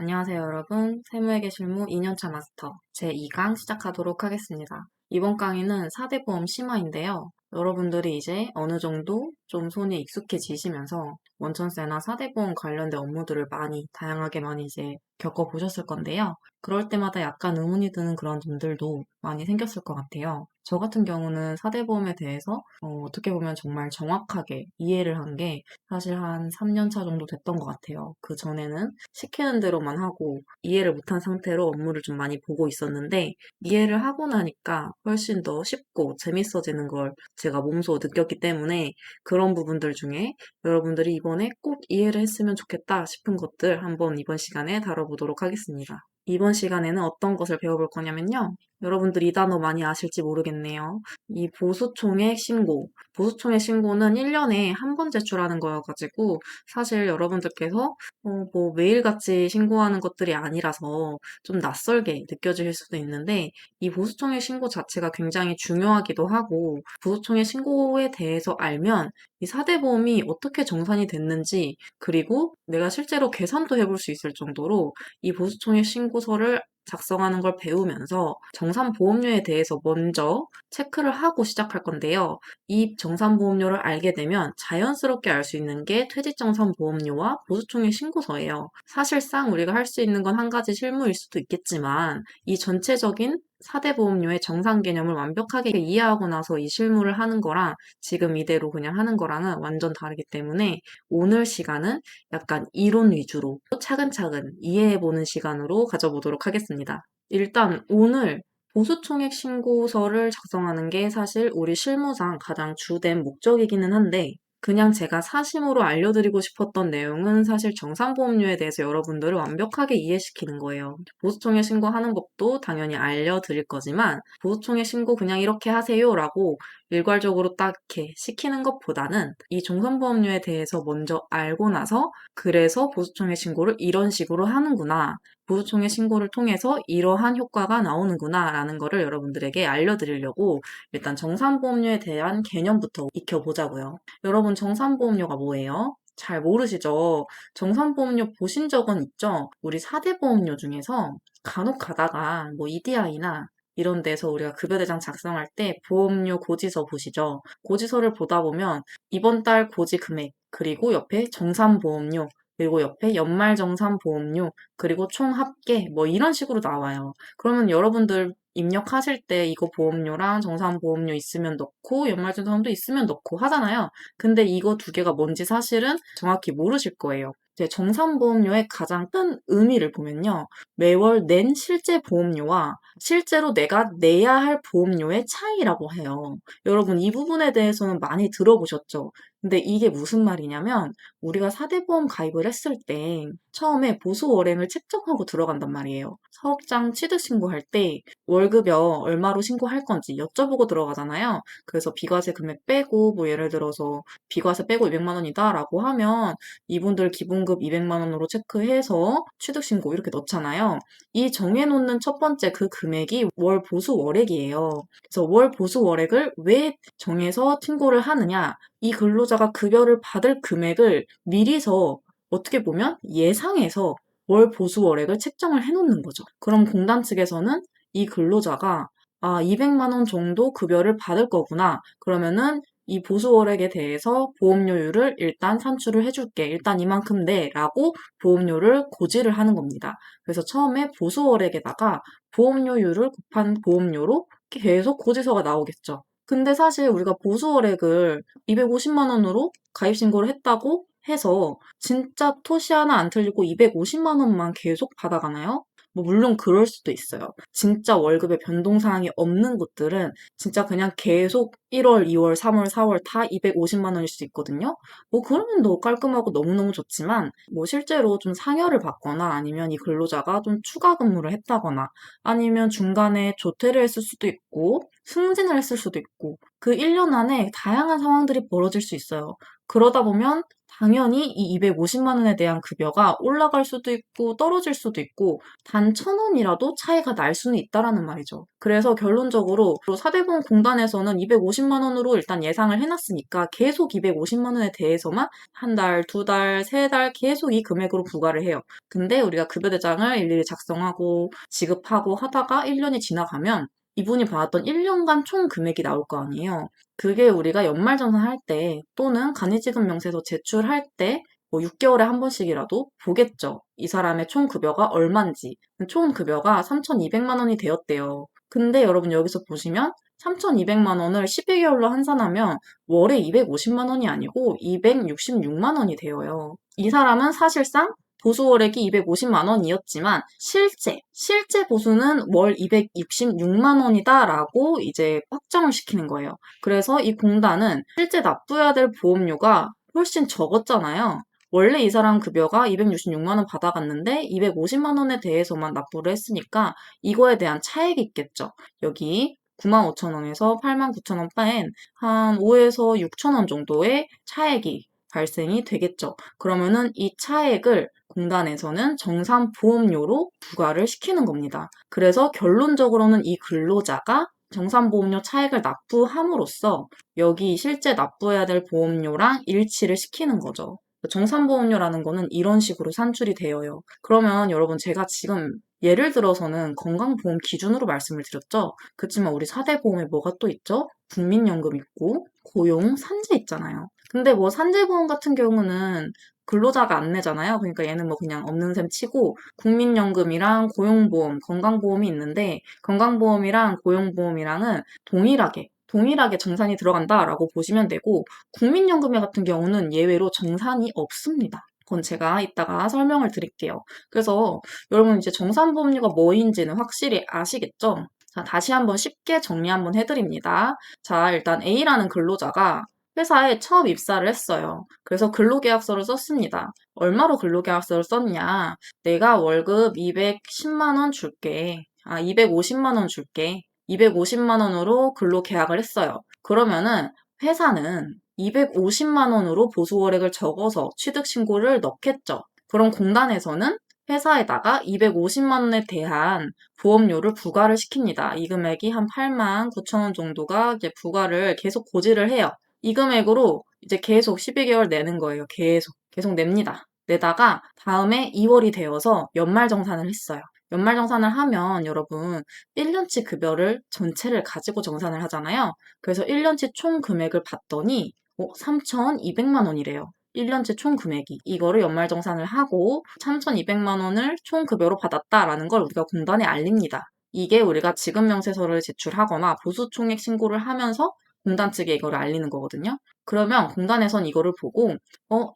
안녕하세요, 여러분. 세무회계 실무 2년차 마스터 제2강 시작하도록 하겠습니다. 이번 강의는 4대 보험 심화인데요. 여러분들이 이제 어느 정도 좀 손에 익숙해지시면서 원천세나 4대 보험 관련된 업무들을 다양하게 많이 이제 겪어보셨을 건데요. 그럴 때마다 약간 의문이 드는 그런 점들도 많이 생겼을 것 같아요. 저 같은 경우는 4대 보험에 대해서 어떻게 보면 정말 정확하게 이해를 한 게 사실 한 3년 차 정도 됐던 것 같아요. 그 전에는 시키는 대로만 하고 이해를 못한 상태로 업무를 좀 많이 보고 있었는데 이해를 하고 나니까 훨씬 더 쉽고 재밌어지는 걸 제가 몸소 느꼈기 때문에 그런 부분들 중에 여러분들이 이번에 꼭 이해를 했으면 좋겠다 싶은 것들 한번 이번 시간에 다뤄보도록 하겠습니다. 이번 시간에는 어떤 것을 배워볼 거냐면요. 여러분들 이 단어 많이 아실지 모르겠네요. 이 보수총액 신고. 보수총액 신고는 1년에 한 번 제출하는 거여가지고 사실 여러분들께서 뭐 매일같이 신고하는 것들이 아니라서 좀 낯설게 느껴질 수도 있는데 이 보수총액 신고 자체가 굉장히 중요하기도 하고 보수총액 신고에 대해서 알면 이 4대 보험이 어떻게 정산이 됐는지 그리고 내가 실제로 계산도 해볼 수 있을 정도로 이 보수총액 신고서를 작성하는 걸 배우면서 정산보험료에 대해서 먼저 체크를 하고 시작할 건데요. 이 정산보험료를 알게 되면 자연스럽게 알 수 있는 게 퇴직정산보험료와 보수총액 신고서예요. 사실상 우리가 할 수 있는 건 한 가지 실무일 수도 있겠지만 이 전체적인 4대 보험료의 정산 개념을 완벽하게 이해하고 나서 이 실무를 하는 거랑 지금 이대로 그냥 하는 거랑은 완전 다르기 때문에 오늘 시간은 약간 이론 위주로 차근차근 이해해보는 시간으로 가져보도록 하겠습니다. 일단 오늘 보수총액 신고서를 작성하는 게 사실 우리 실무상 가장 주된 목적이기는 한데 그냥 제가 사심으로 알려드리고 싶었던 내용은 사실 정산보험료에 대해서 여러분들을 완벽하게 이해시키는 거예요. 보수총액 신고하는 법도 당연히 알려드릴 거지만 보수총액 신고 그냥 이렇게 하세요라고 일괄적으로 딱 이렇게 시키는 것보다는 이 정산보험료에 대해서 먼저 알고 나서 그래서 보수총액 신고를 이런 식으로 하는구나. 보수총액 신고를 통해서 이러한 효과가 나오는구나 라는 거를 여러분들에게 알려드리려고 일단 정산보험료에 대한 개념부터 익혀보자고요. 여러분 정산보험료가 뭐예요? 잘 모르시죠? 정산보험료 보신 적은 있죠? 우리 4대 보험료 중에서 간혹 가다가 뭐 EDI나 이런 데서 우리가 급여대장 작성할 때 보험료 고지서 보시죠? 고지서를 보다 보면 이번 달 고지 금액, 그리고 옆에 정산보험료, 그리고 옆에 연말정산보험료, 그리고 총 합계 뭐 이런 식으로 나와요. 그러면 여러분들 입력하실 때 이거 보험료랑 정산보험료 있으면 넣고 연말정산도 있으면 넣고 하잖아요. 근데 이거 두 개가 뭔지 사실은 정확히 모르실 거예요. 이제 정산보험료의 가장 큰 의미를 보면요. 매월 낸 실제 보험료와 실제로 내가 내야 할 보험료의 차이라고 해요. 여러분 이 부분에 대해서는 많이 들어보셨죠? 근데 이게 무슨 말이냐면 우리가 4대 보험 가입을 했을 때 처음에 보수월행을 책정하고 들어간단 말이에요. 사업장 취득 신고할 때 월급여 얼마로 신고할 건지 여쭤보고 들어가잖아요. 그래서 비과세 금액 빼고 뭐 예를 들어서 비과세 빼고 200만 원이다라고 하면 이분들 기본급 200만 원으로 체크해서 취득 신고 이렇게 넣잖아요. 이 정해놓는 첫 번째 그 금액이 월 보수 월액이에요. 그래서 월 보수 월액을 왜 정해서 신고를 하느냐? 이 근로자가 급여를 받을 금액을 미리서 어떻게 보면 예상해서 월 보수 월액을 책정을 해놓는 거죠. 그럼 공단 측에서는 이 근로자가 200만 원 정도 급여를 받을 거구나. 그러면은 이 보수월액에 대해서 보험료율을 일단 산출을 해줄게. 일단 이만큼 내라고 보험료를 고지를 하는 겁니다. 그래서 처음에 보수월액에다가 보험료율을 곱한 보험료로 계속 고지서가 나오겠죠. 근데 사실 우리가 보수월액을 250만 원으로 가입신고를 했다고 해서 진짜 토시 하나 안 틀리고 250만 원만 계속 받아가나요? 뭐 물론 그럴 수도 있어요. 진짜 월급에 변동사항이 없는 곳들은 진짜 그냥 계속 1월, 2월, 3월, 4월 다 250만 원일 수 있거든요. 뭐 그러면 너무 깔끔하고 너무너무 좋지만 뭐 실제로 좀 상여를 받거나 아니면 이 근로자가 좀 추가 근무를 했다거나 아니면 중간에 조퇴를 했을 수도 있고 승진을 했을 수도 있고 그 1년 안에 다양한 상황들이 벌어질 수 있어요. 그러다 보면 당연히 이 250만 원에 대한 급여가 올라갈 수도 있고 떨어질 수도 있고 단 1,000원이라도 차이가 날 수는 있다라는 말이죠. 그래서 결론적으로 사대보험공단에서는 250만 원으로 일단 예상을 해놨으니까 계속 250만 원에 대해서만 한 달, 두 달, 세 달 계속 이 금액으로 부과를 해요. 근데 우리가 급여대장을 일일이 작성하고 지급하고 하다가 1년이 지나가면 이분이 받았던 1년간 총 금액이 나올 거 아니에요. 그게 우리가 연말정산할 때 또는 간이지급 명세서 제출할 때 뭐 6개월에 한 번씩이라도 보겠죠. 이 사람의 총 급여가 얼만지. 총 급여가 3,200만 원이 되었대요. 근데 여러분 여기서 보시면 3,200만 원을 12개월로 환산하면 월에 250만 원이 아니고 266만 원이 되어요. 이 사람은 사실상 보수월액이 250만 원이었지만 실제 보수는 월 266만 원이다라고 이제 확정을 시키는 거예요. 그래서 이 공단은 실제 납부해야 될 보험료가 훨씬 적었잖아요. 원래 이 사람 급여가 266만 원 받아갔는데 250만 원에 대해서만 납부를 했으니까 이거에 대한 차액이 있겠죠. 여기 95,000원에서 89,000원 뺀 한 5에서 6,000원 정도의 차액이 발생이 되겠죠. 그러면은 이 차액을 공단에서는 정산보험료로 부과를 시키는 겁니다. 그래서 결론적으로는 이 근로자가 정산보험료 차액을 납부함으로써 여기 실제 납부해야 될 보험료랑 일치를 시키는 거죠. 정산보험료라는 거는 이런 식으로 산출이 되어요. 그러면 여러분 제가 지금 예를 들어서는 건강보험 기준으로 말씀을 드렸죠? 그렇지만 우리 4대 보험에 뭐가 또 있죠? 국민연금 있고 고용, 산재 있잖아요. 근데 뭐 산재보험 같은 경우는 근로자가 안 내잖아요. 그러니까 얘는 뭐 그냥 없는 셈 치고 국민연금이랑 고용보험, 건강보험이 있는데 건강보험이랑 고용보험이랑은 동일하게 정산이 들어간다라고 보시면 되고 국민연금 같은 경우는 예외로 정산이 없습니다. 그건 제가 이따가 설명을 드릴게요. 그래서 여러분 이제 정산보험료가 뭐인지는 확실히 아시겠죠? 자, 다시 한번 쉽게 정리 한번 해드립니다. 자, 일단 A라는 근로자가 회사에 처음 입사를 했어요. 그래서 근로계약서를 썼습니다. 얼마로 근로계약서를 썼냐? 내가 월급 210만 원 줄게. 250만 원 줄게. 250만 원으로 근로계약을 했어요. 그러면은 회사는 250만 원으로 보수월액을 적어서 취득신고를 넣겠죠. 그럼 공단에서는 회사에다가 250만 원에 대한 보험료를 부과를 시킵니다. 이 금액이 한 8만 9천 원 정도가 이제 부과를 계속 고지를 해요. 이 금액으로 이제 계속 12개월 내는 거예요. 계속 냅니다. 내다가 다음에 2월이 되어서 연말정산을 했어요. 연말정산을 하면 여러분 1년치 급여를 전체를 가지고 정산을 하잖아요. 그래서 1년치 총 금액을 봤더니 3,200만 원이래요. 1년치 총 금액이. 이거를 연말정산을 하고 3,200만 원을 총 급여로 받았다라는 걸 우리가 공단에 알립니다. 이게 우리가 지급명세서를 제출하거나 보수총액 신고를 하면서 공단 측에 이거를 알리는 거거든요. 그러면 공단에선 이거를 보고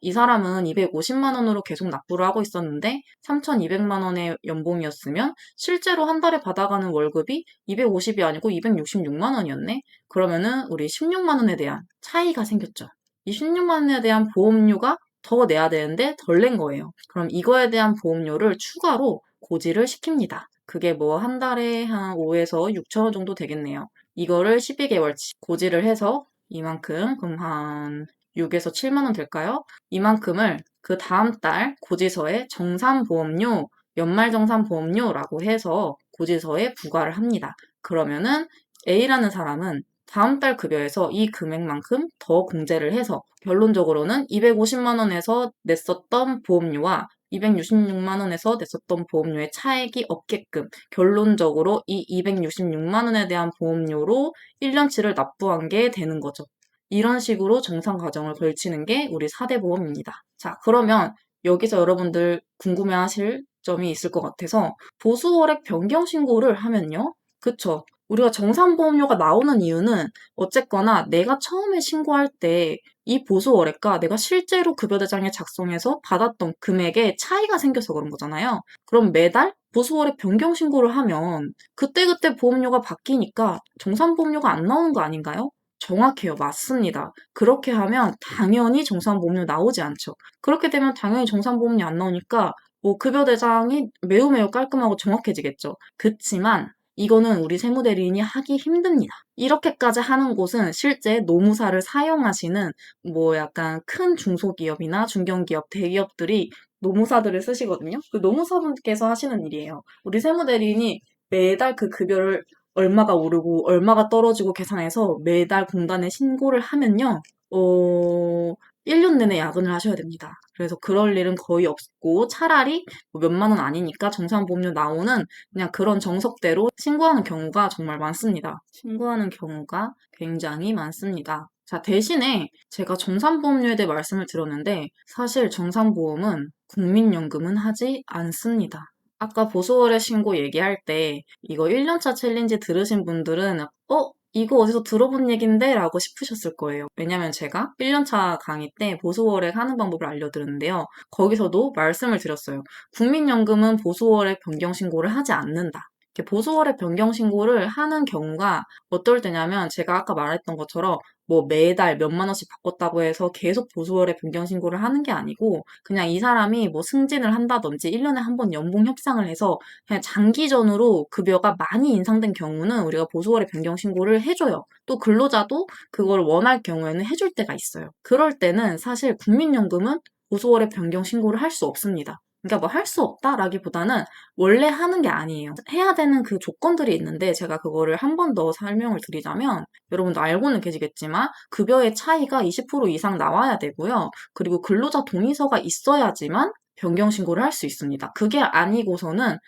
이 사람은 250만 원으로 계속 납부를 하고 있었는데 3,200만 원의 연봉이었으면 실제로 한 달에 받아가는 월급이 250이 아니고 266만 원이었네? 그러면은 우리 16만 원에 대한 차이가 생겼죠. 이 16만 원에 대한 보험료가 더 내야 되는데 덜 낸 거예요. 그럼 이거에 대한 보험료를 추가로 고지를 시킵니다. 그게 뭐 한 달에 한 5에서 6천 원 정도 되겠네요. 이거를 12개월치 고지를 해서 이만큼, 그럼 한 6에서 7만 원 될까요? 이만큼을 그 다음 달 고지서에 정산보험료, 연말정산보험료라고 해서 고지서에 부과를 합니다. 그러면은 A라는 사람은 다음 달 급여에서 이 금액만큼 더 공제를 해서 결론적으로는 250만 원에서 냈었던 보험료와 266만 원에서 냈었던 보험료의 차액이 없게끔 결론적으로 이 266만 원에 대한 보험료로 1년치를 납부한 게 되는 거죠. 이런 식으로 정산 과정을 걸치는 게 우리 4대 보험입니다. 자, 그러면 여기서 여러분들 궁금해하실 점이 있을 것 같아서 보수월액 변경 신고를 하면요. 그쵸? 우리가 정산보험료가 나오는 이유는 어쨌거나 내가 처음에 신고할 때 이 보수월액과 내가 실제로 급여대장에 작성해서 받았던 금액에 차이가 생겨서 그런 거잖아요. 그럼 매달 보수월액 변경 신고를 하면 그때그때 보험료가 바뀌니까 정산보험료가 안 나오는 거 아닌가요? 정확해요. 맞습니다. 그렇게 하면 당연히 정산보험료 나오지 않죠. 그렇게 되면 당연히 정산보험료 안 나오니까 뭐 급여대장이 매우 깔끔하고 정확해지겠죠. 그치만 이거는 우리 세무대리인이 하기 힘듭니다. 이렇게까지 하는 곳은 실제 노무사를 사용하시는 뭐 약간 큰 중소기업이나 중견기업, 대기업들이 노무사들을 쓰시거든요. 그 노무사분께서 하시는 일이에요. 우리 세무대리인이 매달 그 급여를 얼마가 오르고 얼마가 떨어지고 계산해서 매달 공단에 신고를 하면요. 1년 내내 야근을 하셔야 됩니다. 그래서 그럴 일은 거의 없고 차라리 뭐 몇만 원 아니니까 정산보험료 나오는 그냥 그런 정석대로 신고하는 경우가 정말 많습니다. 신고하는 경우가 굉장히 많습니다. 자, 대신에 제가 정산보험료에 대해 말씀을 드렸는데 사실 정산보험은 국민연금은 하지 않습니다. 아까 보수월의 신고 얘기할 때 이거 1년차 챌린지 들으신 분들은 이거 어디서 들어본 얘긴데? 라고 싶으셨을 거예요. 왜냐면 제가 1년차 강의 때 보수월액 하는 방법을 알려드렸는데요. 거기서도 말씀을 드렸어요. 국민연금은 보수월액 변경 신고를 하지 않는다. 이렇게 보수월액 변경 신고를 하는 경우가 어떨 때냐면 제가 아까 말했던 것처럼 뭐 매달 몇만 원씩 바꿨다고 해서 계속 보수월액 변경 신고를 하는 게 아니고 그냥 이 사람이 뭐 승진을 한다든지 1년에 한 번 연봉 협상을 해서 그냥 장기전으로 급여가 많이 인상된 경우는 우리가 보수월의 변경 신고를 해줘요. 또 근로자도 그걸 원할 경우에는 해줄 때가 있어요. 그럴 때는 사실 국민연금은 보수월의 변경 신고를 할 수 없습니다. 그러니까 뭐 할 수 없다라기보다는 원래 하는 게 아니에요. 해야 되는 그 조건들이 있는데 제가 그거를 한 번 더 설명을 드리자면 여러분도 알고는 계시겠지만 급여의 차이가 20% 이상 나와야 되고요. 그리고 근로자 동의서가 있어야지만 변경 신고를 할 수 있습니다. 그게 아니고서는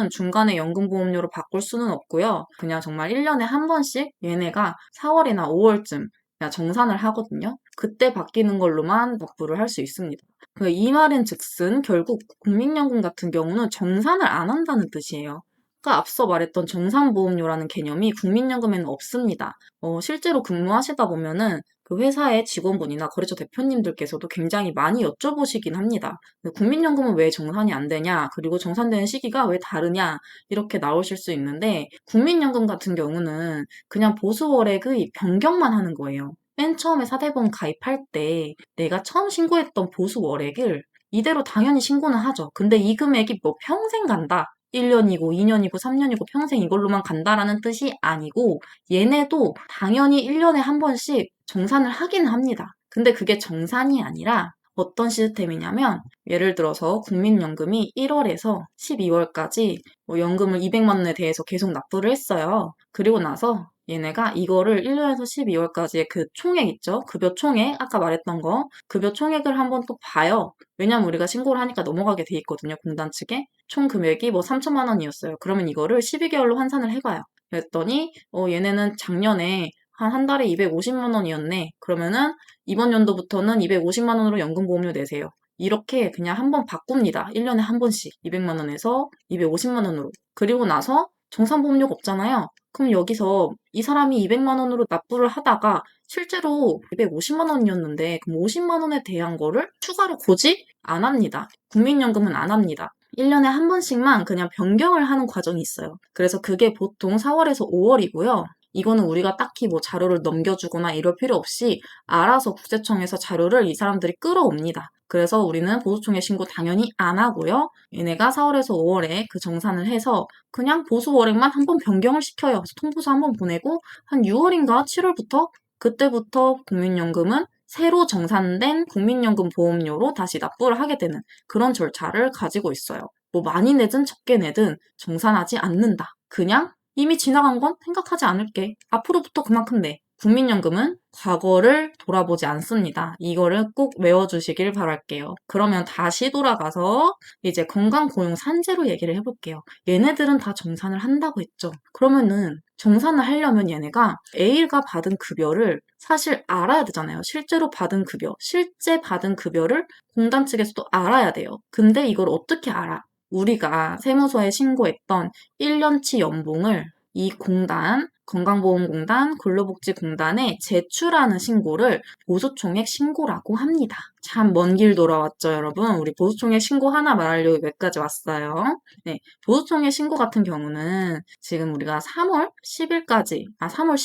중간에 연금보험료로 바꿀 수는 없고요. 그냥 정말 1년에 한 번씩 얘네가 4월이나 5월쯤 그냥 정산을 하거든요. 그때 바뀌는 걸로만 납부를 할 수 있습니다. 이 말은 즉슨 결국 국민연금 같은 경우는 정산을 안 한다는 뜻이에요. 아까 앞서 말했던 정산보험료라는 개념이 국민연금에는 없습니다. 실제로 근무하시다 보면은 그 회사의 직원분이나 거래처 대표님들께서도 굉장히 많이 여쭤보시긴 합니다. 국민연금은 왜 정산이 안 되냐, 그리고 정산되는 시기가 왜 다르냐, 이렇게 나오실 수 있는데, 국민연금 같은 경우는 그냥 보수월액의 변경만 하는 거예요. 맨 처음에 사대보험 가입할 때 내가 처음 신고했던 보수월액을 이대로 당연히 신고는 하죠. 근데 이 금액이 뭐 평생 간다. 1년이고 2년이고 3년이고 평생 이걸로만 간다라는 뜻이 아니고 얘네도 당연히 1년에 한 번씩 정산을 하긴 합니다. 근데 그게 정산이 아니라 어떤 시스템이냐면 예를 들어서 국민연금이 1월에서 12월까지 뭐 연금을 200만 원에 대해서 계속 납부를 했어요. 그리고 나서 얘네가 이거를 1년에서 12월까지의 그 총액 있죠? 급여 총액, 아까 말했던 거. 급여 총액을 한번 또 봐요. 왜냐면 우리가 신고를 하니까 넘어가게 돼 있거든요, 공단 측에. 총 금액이 뭐 3천만 원이었어요. 그러면 이거를 12개월로 환산을 해봐요. 그랬더니 얘네는 작년에 한 달에 250만 원이었네. 그러면은 이번 연도부터는 250만 원으로 연금보험료 내세요. 이렇게 그냥 한번 바꿉니다. 1년에 한 번씩 200만 원에서 250만 원으로. 그리고 나서 정산보험료가 없잖아요. 그럼 여기서 이 사람이 200만 원으로 납부를 하다가 실제로 250만 원이었는데 그럼 50만 원에 대한 거를 추가로 고지 안 합니다. 국민연금은 안 합니다. 1년에 한 번씩만 그냥 변경을 하는 과정이 있어요. 그래서 그게 보통 4월에서 5월이고요. 이거는 우리가 딱히 뭐 자료를 넘겨주거나 이럴 필요 없이 알아서 국세청에서 자료를 이 사람들이 끌어옵니다. 그래서 우리는 보수총액 신고 당연히 안 하고요. 얘네가 4월에서 5월에 그 정산을 해서 그냥 보수월액만 한번 변경을 시켜요. 그래서 통보서 한번 보내고 한 6월인가 7월부터 그때부터 국민연금은 새로 정산된 국민연금 보험료로 다시 납부를 하게 되는 그런 절차를 가지고 있어요. 뭐 많이 내든 적게 내든 정산하지 않는다. 그냥 이미 지나간 건 생각하지 않을게. 앞으로부터 그만큼 내. 국민연금은 과거를 돌아보지 않습니다. 이거를 꼭 외워주시길 바랄게요. 그러면 다시 돌아가서 이제 건강고용산재로 얘기를 해볼게요. 얘네들은 다 정산을 한다고 했죠. 그러면은 정산을 하려면 얘네가 A가 받은 급여를 사실 알아야 되잖아요. 실제로 받은 급여, 실제 받은 급여를 공단 측에서도 알아야 돼요. 근데 이걸 어떻게 알아? 우리가 세무서에 신고했던 1년치 연봉을 이 공단, 건강보험공단, 근로복지공단에 제출하는 신고를 보수총액 신고라고 합니다. 참 먼 길 돌아왔죠, 여러분. 우리 보수총액 신고 하나 말하려고 여기까지 왔어요. 네, 보수총액 신고 같은 경우는 지금 우리가 3월 10일까지, 3월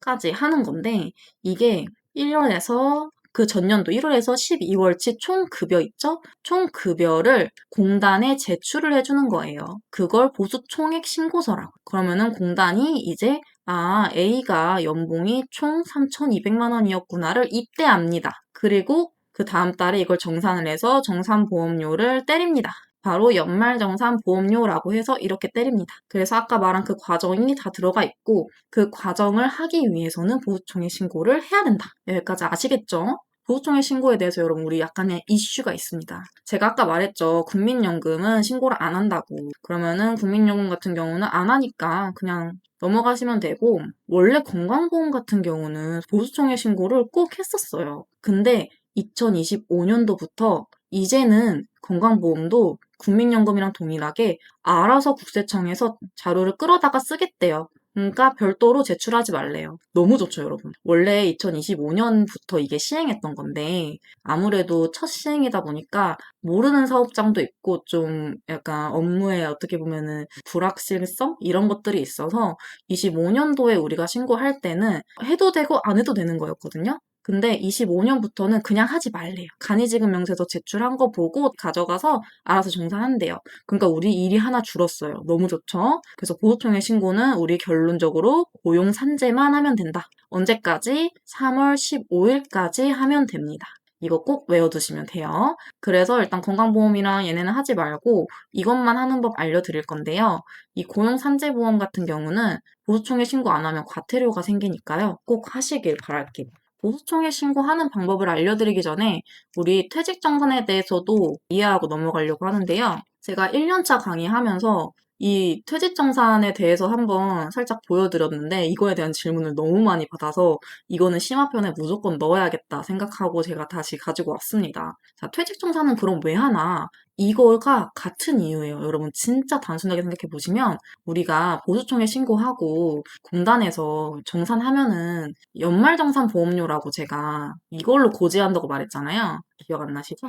15일까지 하는 건데 이게 1년에서 그 전년도 1월에서 12월치 총 급여 있죠? 총 급여를 공단에 제출을 해주는 거예요. 그걸 보수총액 신고서라고. 그러면은 공단이 이제 A가 연봉이 총 3,200만 원이었구나를 이때 압니다. 그리고 그 다음 달에 이걸 정산을 해서 정산보험료를 때립니다. 바로 연말정산보험료라고 해서 이렇게 때립니다. 그래서 아까 말한 그 과정이 다 들어가 있고 그 과정을 하기 위해서는 보수총액 신고를 해야 된다. 여기까지 아시겠죠? 보수총액 신고에 대해서 여러분 우리 약간의 이슈가 있습니다. 제가 아까 말했죠. 국민연금은 신고를 안 한다고. 그러면은 국민연금 같은 경우는 안 하니까 그냥 넘어가시면 되고 원래 건강보험 같은 경우는 보수총액 신고를 꼭 했었어요. 근데 2025년도부터 이제는 건강보험도 국민연금이랑 동일하게 알아서 국세청에서 자료를 끌어다가 쓰겠대요. 그러니까 별도로 제출하지 말래요. 너무 좋죠, 여러분. 원래 2025년부터 이게 시행했던 건데 아무래도 첫 시행이다 보니까 모르는 사업장도 있고 좀 약간 업무에 어떻게 보면은 불확실성 이런 것들이 있어서 25년도에 우리가 신고할 때는 해도 되고 안 해도 되는 거였거든요. 근데 25년부터는 그냥 하지 말래요. 간이지급명세서 제출한 거 보고 가져가서 알아서 정산한대요. 그러니까 우리 일이 하나 줄었어요. 너무 좋죠? 그래서 보호총액 신고는 우리 결론적으로 고용산재만 하면 된다. 언제까지? 3월 15일까지 하면 됩니다. 이거 꼭 외워두시면 돼요. 그래서 일단 건강보험이랑 얘네는 하지 말고 이것만 하는 법 알려드릴 건데요. 이 고용산재보험 같은 경우는 보수총액 신고 안 하면 과태료가 생기니까요. 꼭 하시길 바랄게요. 보수총액 신고하는 방법을 알려드리기 전에 우리 퇴직정산에 대해서도 이해하고 넘어가려고 하는데요. 제가 1년차 강의하면서 이 퇴직정산에 대해서 한번 살짝 보여드렸는데 이거에 대한 질문을 너무 많이 받아서 이거는 심화편에 무조건 넣어야겠다 생각하고 제가 다시 가지고 왔습니다. 자, 퇴직정산은 그럼 왜 하나? 이거가 같은 이유예요. 여러분 진짜 단순하게 생각해 보시면 우리가 보수총액 신고하고 공단에서 정산하면은 연말정산보험료라고 제가 이걸로 고지한다고 말했잖아요. 기억 안 나시죠?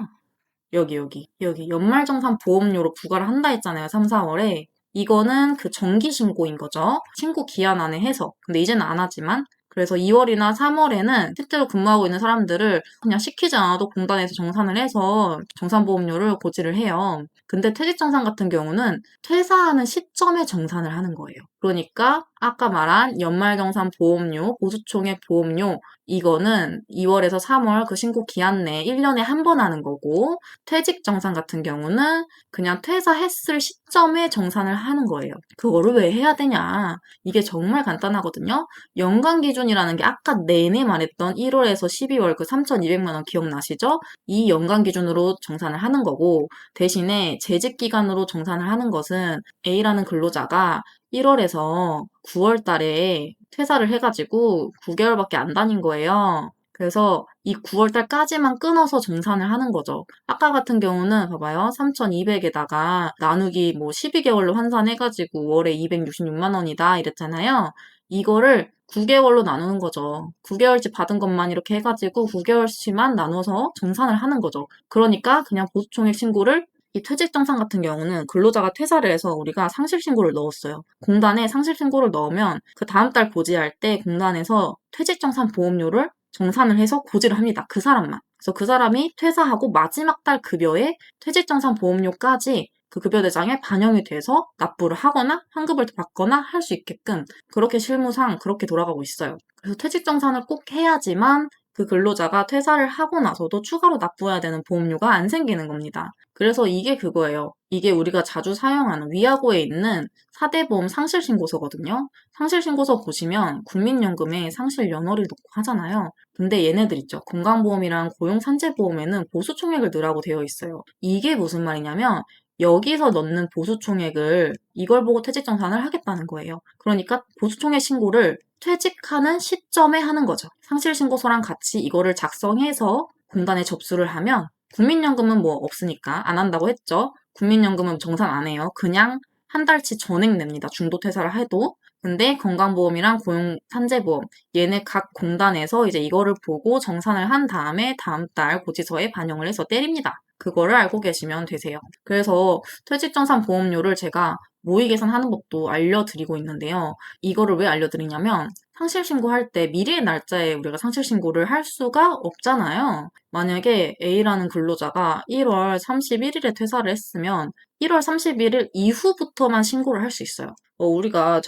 여기 연말정산보험료로 부과를 한다 했잖아요. 3, 4월에. 이거는 그 정기신고인 거죠. 신고 기한 안에 해서. 근데 이제는 안 하지만 그래서 2월이나 3월에는 실제로 근무하고 있는 사람들을 그냥 시키지 않아도 공단에서 정산을 해서 정산보험료를 고지를 해요. 근데 퇴직정산 같은 경우는 퇴사하는 시점에 정산을 하는 거예요. 그러니까 아까 말한 연말정산보험료, 보수총액 보험료 이거는 2월에서 3월 그 신고 기한 내에 1년에 한 번 하는 거고 퇴직정산 같은 경우는 그냥 퇴사했을 시점에 정산을 하는 거예요. 그거를 왜 해야 되냐? 이게 정말 간단하거든요. 연간 기준이라는 게 아까 내내 말했던 1월에서 12월 그 3,200만 원 기억나시죠? 이 연간 기준으로 정산을 하는 거고 대신에 재직 기간으로 정산을 하는 것은 A라는 근로자가 1월에서 9월 달에 퇴사를 해가지고 9개월밖에 안 다닌 거예요. 그래서 이 9월 달까지만 끊어서 정산을 하는 거죠. 아까 같은 경우는 봐봐요. 3,200에다가 나누기 뭐 12개월로 환산해가지고 월에 266만 원이다 이랬잖아요. 이거를 9개월로 나누는 거죠. 9개월치 받은 것만 이렇게 해가지고 9개월치만 나눠서 정산을 하는 거죠. 그러니까 그냥 보수총액 신고를 이 퇴직정산 같은 경우는 근로자가 퇴사를 해서 우리가 상실신고를 넣었어요. 공단에 상실신고를 넣으면 그 다음 달 고지할 때 공단에서 퇴직정산 보험료를 정산을 해서 고지를 합니다. 그 사람만. 그래서 그 사람이 퇴사하고 마지막 달 급여에 퇴직정산 보험료까지 그 급여 대장에 반영이 돼서 납부를 하거나 환급을 받거나 할 수 있게끔 그렇게 실무상 그렇게 돌아가고 있어요. 그래서 퇴직정산을 꼭 해야지만 그 근로자가 퇴사를 하고 나서도 추가로 납부해야 되는 보험료가 안 생기는 겁니다. 그래서 이게 그거예요. 이게 우리가 자주 사용하는 위아고에 있는 4대 보험 상실신고서거든요. 상실신고서 보시면 국민연금에 상실연월일 놓고 하잖아요. 근데 얘네들 있죠. 건강보험이랑 고용산재보험에는 보수총액을 넣으라고 되어 있어요. 이게 무슨 말이냐면 여기서 넣는 보수총액을 이걸 보고 퇴직정산을 하겠다는 거예요. 그러니까 보수총액 신고를 퇴직하는 시점에 하는 거죠. 상실신고서랑 같이 이거를 작성해서 공단에 접수를 하면 국민연금은 뭐 없으니까 안 한다고 했죠. 국민연금은 정산 안 해요. 그냥 한 달치 전액 냅니다. 중도퇴사를 해도. 근데 건강보험이랑 고용산재보험 얘네 각 공단에서 이제 이거를 보고 정산을 한 다음에 다음 달 고지서에 반영을 해서 때립니다. 그거를 알고 계시면 되세요. 그래서 퇴직정산 보험료를 제가 모의 계산하는 법도 알려드리고 있는데요. 이거를 왜 알려드리냐면 상실신고할 때 미리의 날짜에 우리가 상실신고를 할 수가 없잖아요. 만약에 A라는 근로자가 1월 31일에 퇴사를 했으면 1월 31일 이후부터만 신고를 할 수 있어요. 우리가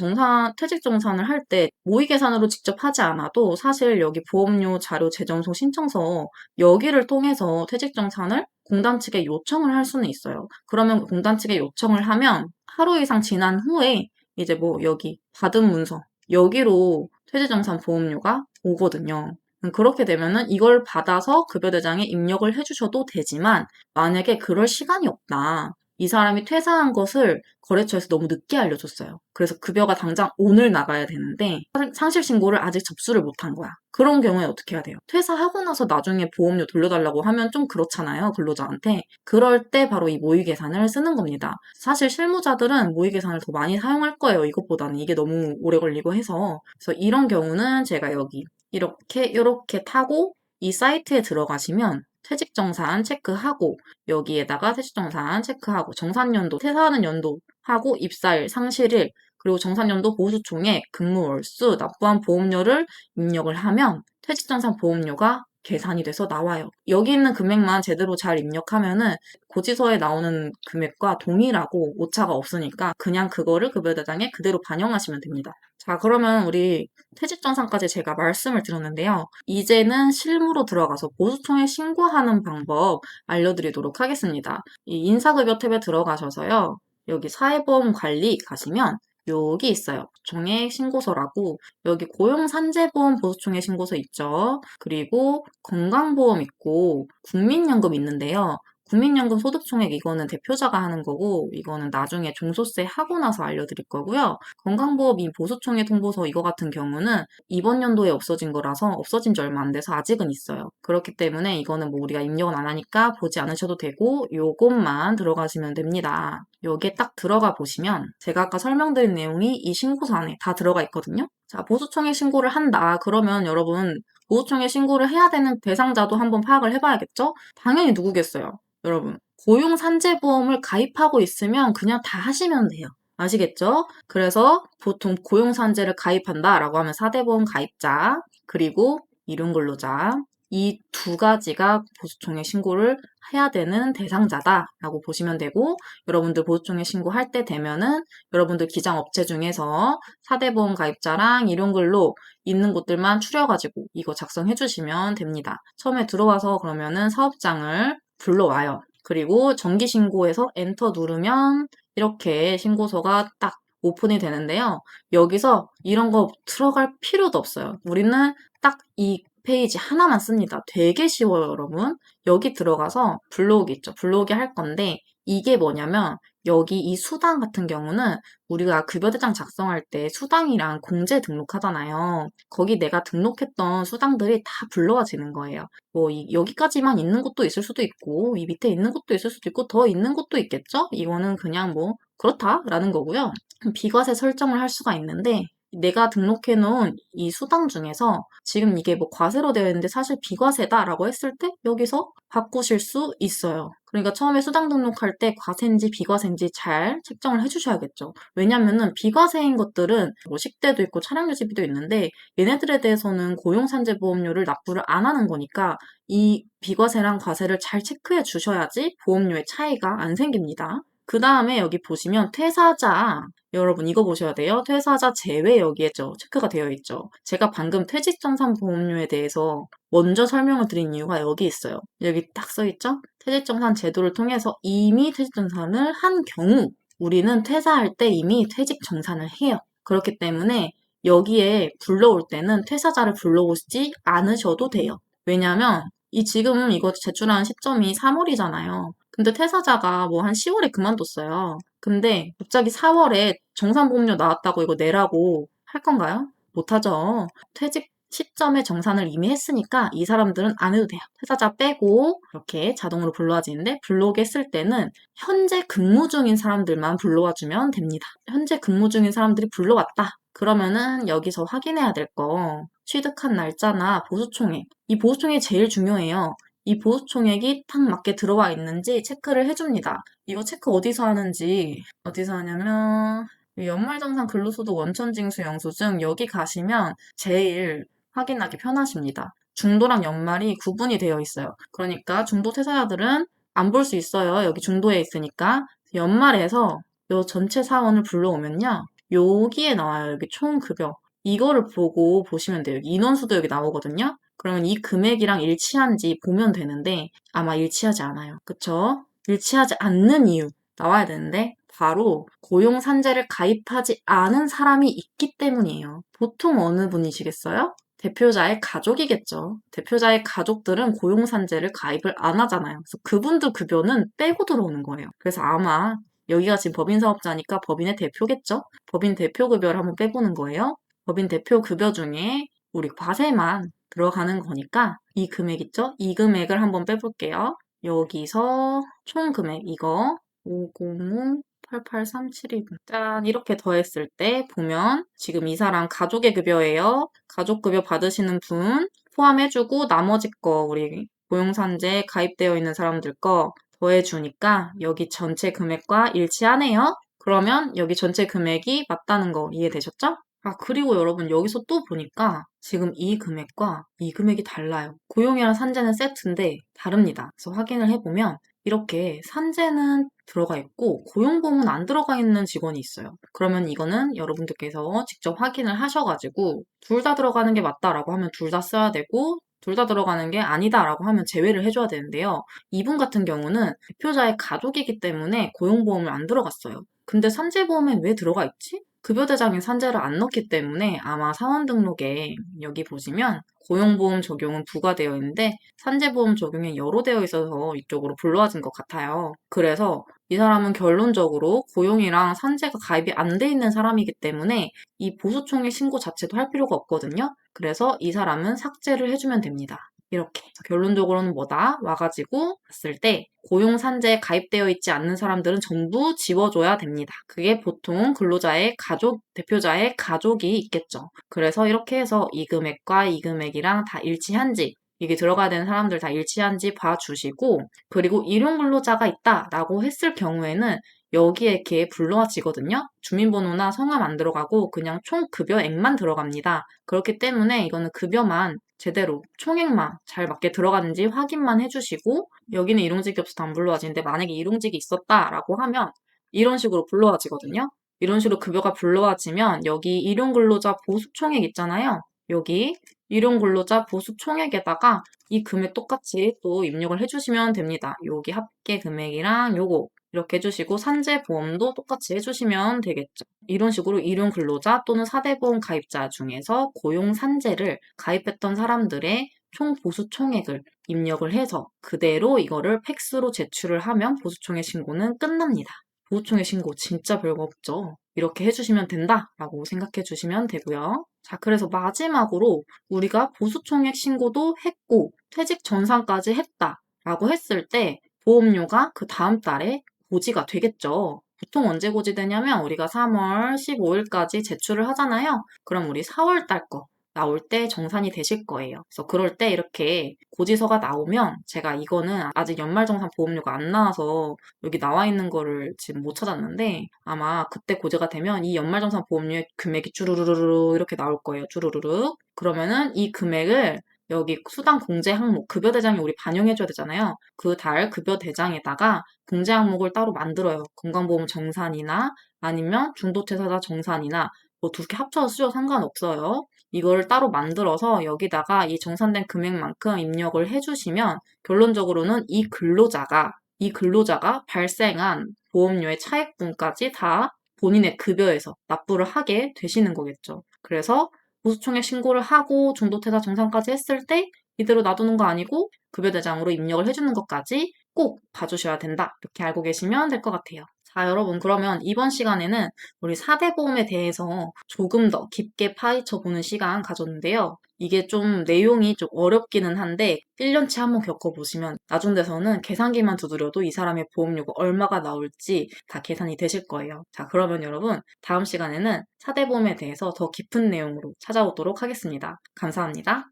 퇴직정산을 할 때 모의계산으로 직접 하지 않아도 사실 여기 보험료 자료 재정소 신청서 여기를 통해서 퇴직정산을 공단 측에 요청을 할 수는 있어요. 그러면 공단 측에 요청을 하면 하루 이상 지난 후에 이제 뭐 여기 받은 문서 여기로 퇴직정산 보험료가 오거든요. 그렇게 되면은 이걸 받아서 급여대장에 입력을 해주셔도 되지만 만약에 그럴 시간이 없다. 이 사람이 퇴사한 것을 거래처에서 너무 늦게 알려줬어요. 그래서 급여가 당장 오늘 나가야 되는데 상실신고를 아직 접수를 못한 거야. 그런 경우에 어떻게 해야 돼요? 퇴사하고 나서 나중에 보험료 돌려달라고 하면 좀 그렇잖아요, 근로자한테. 그럴 때 바로 이 모의계산을 쓰는 겁니다. 사실 실무자들은 모의계산을 더 많이 사용할 거예요, 이것보다는. 이게 너무 오래 걸리고 해서. 그래서 이런 경우는 제가 여기 이렇게 타고 이 사이트에 들어가시면 퇴직정산 체크하고 여기에다가 퇴직정산 체크하고 정산연도, 퇴사하는 연도 하고 입사일, 상실일, 그리고 정산연도 보수총액, 근무월수, 납부한 보험료를 입력을 하면 퇴직정산 보험료가 계산이 돼서 나와요. 여기 있는 금액만 제대로 잘 입력하면은 고지서에 나오는 금액과 동일하고 오차가 없으니까 그냥 그거를 급여대장에 그대로 반영하시면 됩니다. 자, 그러면 우리 퇴직정산까지 제가 말씀을 드렸는데요. 이제는 실무로 들어가서 보수총액 신고하는 방법 알려드리도록 하겠습니다. 이 인사급여 탭에 들어가셔서요. 여기 사회보험 관리 가시면 여기 있어요. 총액 신고서라고 여기 고용산재보험 보수총액 신고서 있죠. 그리고 건강보험 있고 국민연금 있는데요. 국민연금 소득총액 이거는 대표자가 하는 거고 이거는 나중에 종소세 하고 나서 알려드릴 거고요. 건강보험 이 보수총액 통보서 이거 같은 경우는 이번 연도에 없어진 거라서 없어진 지 얼마 안 돼서 아직은 있어요. 그렇기 때문에 이거는 뭐 우리가 입력은 안 하니까 보지 않으셔도 되고 요것만 들어가시면 됩니다. 여기에 딱 들어가 보시면 제가 아까 설명드린 내용이 이 신고서 안에 다 들어가 있거든요. 자, 보수총액 신고를 한다. 그러면 여러분 보수총액 신고를 해야 되는 대상자도 한번 파악을 해봐야겠죠? 당연히 누구겠어요? 여러분, 고용산재보험을 가입하고 있으면 그냥 다 하시면 돼요. 아시겠죠? 그래서 보통 고용산재를 가입한다라고 하면 4대 보험 가입자, 그리고 이륜근로자, 이 두 가지가 보수총액 신고를 해야 되는 대상자다라고 보시면 되고, 여러분들 보수총액 신고할 때 되면은 여러분들 기장업체 중에서 4대 보험 가입자랑 이륜근로 있는 곳들만 추려가지고 이거 작성해 주시면 됩니다. 처음에 들어와서 그러면은 사업장을 불러와요. 그리고 정기신고에서 엔터 누르면 이렇게 신고서가 딱 오픈이 되는데요. 여기서 이런 거 들어갈 필요도 없어요. 우리는 딱 이 페이지 하나만 씁니다. 되게 쉬워요, 여러분. 여기 들어가서 불러오기 있죠. 불러오기 할 건데 이게 뭐냐면 여기 이 수당 같은 경우는 우리가 급여대장 작성할 때 수당이랑 공제 등록하잖아요. 거기 내가 등록했던 수당들이 다 불러와지는 거예요. 뭐 여기까지만 있는 곳도 있을 수도 있고 이 밑에 있는 곳도 있을 수도 있고 더 있는 곳도 있겠죠? 이거는 그냥 뭐 그렇다라는 거고요. 비과세 설정을 할 수가 있는데 내가 등록해 놓은 이 수당 중에서 지금 이게 뭐 과세로 되어 있는데 사실 비과세다라고 했을 때 여기서 바꾸실 수 있어요. 그러니까 처음에 수당 등록할 때 과세인지 비과세인지 잘 책정을 해주셔야겠죠. 왜냐면은 비과세인 것들은 뭐 식대도 있고 차량유지비도 있는데 얘네들에 대해서는 고용산재보험료를 납부를 안 하는 거니까 이 비과세랑 과세를 잘 체크해 주셔야지 보험료의 차이가 안 생깁니다. 그 다음에 여기 보시면 퇴사자, 여러분 이거 보셔야 돼요. 퇴사자 제외 여기에 체크가 되어 있죠. 제가 방금 퇴직정산 보험료에 대해서 먼저 설명을 드린 이유가 여기 있어요. 여기 딱 써있죠? 퇴직정산 제도를 통해서 이미 퇴직정산을 한 경우 우리는 퇴사할 때 이미 퇴직정산을 해요. 그렇기 때문에 여기에 불러올 때는 퇴사자를 불러오지 않으셔도 돼요. 왜냐면 지금 이거 제출한 시점이 3월이잖아요. 근데 퇴사자가 뭐 한 10월에 그만뒀어요. 근데 갑자기 4월에 정산보험료 나왔다고 이거 내라고 할 건가요? 못하죠. 퇴직 시점에 정산을 이미 했으니까 이 사람들은 안 해도 돼요. 퇴사자 빼고 이렇게 자동으로 불러와지는데 불러오게 했을 때는 현재 근무 중인 사람들만 불러와주면 됩니다. 현재 근무 중인 사람들이 불러왔다. 그러면은 여기서 확인해야 될 거 취득한 날짜나 보수총액. 이 보수총액이 제일 중요해요. 이 보수총액이 딱 맞게 들어와 있는지 체크를 해줍니다. 이거 체크 어디서 하는지, 어디서 하냐면, 이 연말정산 근로소득 원천징수 영수증 여기 가시면 제일 확인하기 편하십니다. 중도랑 연말이 구분이 되어 있어요. 그러니까 중도 퇴사자들은 안 볼 수 있어요. 여기 중도에 있으니까. 연말에서 요 전체 사원을 불러오면요. 여기에 나와요. 여기 총급여. 이거를 보고 보시면 돼요. 여기 인원수도 여기 나오거든요. 그러면 이 금액이랑 일치한지 보면 되는데 아마 일치하지 않아요. 그쵸? 일치하지 않는 이유 나와야 되는데 바로 고용산재를 가입하지 않은 사람이 있기 때문이에요. 보통 어느 분이시겠어요? 대표자의 가족이겠죠. 대표자의 가족들은 고용산재를 가입을 안 하잖아요. 그래서 그분들 급여는 빼고 들어오는 거예요. 그래서 아마 여기가 지금 법인사업자니까 법인의 대표겠죠? 법인 대표 급여를 한번 빼보는 거예요. 법인 대표 급여 중에 우리 과세만 들어가는 거니까 이 금액 있죠? 이 금액을 한번 빼볼게요. 여기서 총 금액 이거 505 88372. 짠, 이렇게 더했을 때 보면 지금 이 사람 가족의 급여예요. 가족급여 받으시는 분 포함해주고 나머지 거 우리 고용산재 가입되어 있는 사람들 거 더해주니까 여기 전체 금액과 일치하네요. 그러면 여기 전체 금액이 맞다는 거 이해되셨죠? 아, 그리고 여러분 여기서 또 보니까 지금 이 금액과 이 금액이 달라요. 고용이랑 산재는 세트인데 다릅니다. 그래서 확인을 해보면 이렇게 산재는 들어가 있고 고용보험은 안 들어가 있는 직원이 있어요. 그러면 이거는 여러분들께서 직접 확인을 하셔가지고 둘 다 들어가는 게 맞다라고 하면 둘 다 써야 되고 둘 다 들어가는 게 아니다라고 하면 제외를 해줘야 되는데요. 이분 같은 경우는 대표자의 가족이기 때문에 고용보험을 안 들어갔어요. 근데 산재보험엔 왜 들어가 있지? 급여대장에 산재를 안 넣기 때문에 아마 사원 등록에 여기 보시면 고용보험 적용은 부과되어 있는데 산재보험 적용이 여로되어 있어서 이쪽으로 불러와진 것 같아요. 그래서 이 사람은 결론적으로 고용이랑 산재가 가입이 안 돼 있는 사람이기 때문에 이 보수총액 신고 자체도 할 필요가 없거든요. 그래서 이 사람은 삭제를 해주면 됩니다. 이렇게 결론적으로는 뭐다? 와가지고 봤을 때 고용산재에 가입되어 있지 않는 사람들은 전부 지워줘야 됩니다. 그게 보통 근로자의 가족, 대표자의 가족이 있겠죠. 그래서 이렇게 해서 이 금액과 이 금액이랑 다 일치한지 이게 들어가야 되는 사람들 다 일치한지 봐주시고 그리고 일용 근로자가 있다라고 했을 경우에는 여기에 이렇게 불러지거든요. 주민번호나 성함 안 들어가고 그냥 총 급여액만 들어갑니다. 그렇기 때문에 이거는 급여만 제대로 총액만 잘 맞게 들어가는지 확인만 해주시고 여기는 일용직이 없어서 안 불러와지는데 만약에 일용직이 있었다라고 하면 이런 식으로 불러와지거든요. 이런 식으로 급여가 불러와지면 여기 일용근로자 보수총액 있잖아요. 여기 일용근로자 보수총액에다가 이 금액 똑같이 또 입력을 해주시면 됩니다. 여기 합계 금액이랑 요거 이렇게 해주시고 산재보험도 똑같이 해주시면 되겠죠. 이런 식으로 일용근로자 또는 사대보험 가입자 중에서 고용산재를 가입했던 사람들의 총 보수총액을 입력을 해서 그대로 이거를 팩스로 제출을 하면 보수총액 신고는 끝납니다. 보수총액 신고 진짜 별거 없죠. 이렇게 해주시면 된다라고 생각해 주시면 되고요. 자, 그래서 마지막으로 우리가 보수총액 신고도 했고 퇴직 전산까지 했다라고 했을 때 보험료가 그 다음 달에 고지가 되겠죠. 보통 언제 고지되냐면 우리가 3월 15일까지 제출을 하잖아요. 그럼 우리 4월 달 거 나올 때 정산이 되실 거예요. 그래서 그럴 때 이렇게 고지서가 나오면 제가 이거는 아직 연말정산 보험료가 안 나와서 여기 나와 있는 거를 지금 못 찾았는데 아마 그때 고지가 되면 이 연말정산 보험료의 금액이 쭈루루루 이렇게 나올 거예요. 쭈루루루. 그러면은 이 금액을 여기 수당 공제 항목 급여 대장에 우리 반영해줘야 되잖아요. 그 달 급여 대장에다가 공제 항목을 따로 만들어요. 건강보험 정산이나 아니면 중도퇴사자 정산이나 뭐 두 개 합쳐서 쓰셔도 상관없어요. 이거를 따로 만들어서 여기다가 이 정산된 금액만큼 입력을 해주시면 결론적으로는 이 근로자가 발생한 보험료의 차액분까지 다 본인의 급여에서 납부를 하게 되시는 거겠죠. 그래서 보수총액 신고를 하고 중도퇴사 정산까지 했을 때 이대로 놔두는 거 아니고 급여 대장으로 입력을 해주는 것까지 꼭 봐주셔야 된다. 이렇게 알고 계시면 될 것 같아요. 자, 여러분, 그러면 이번 시간에는 우리 4대 보험에 대해서 조금 더 깊게 파헤쳐 보는 시간 가졌는데요. 이게 좀 내용이 좀 어렵기는 한데 1년치 한번 겪어보시면 나중 돼서는 계산기만 두드려도 이 사람의 보험료가 얼마가 나올지 다 계산이 되실 거예요. 자, 그러면 여러분, 다음 시간에는 4대 보험에 대해서 더 깊은 내용으로 찾아오도록 하겠습니다. 감사합니다.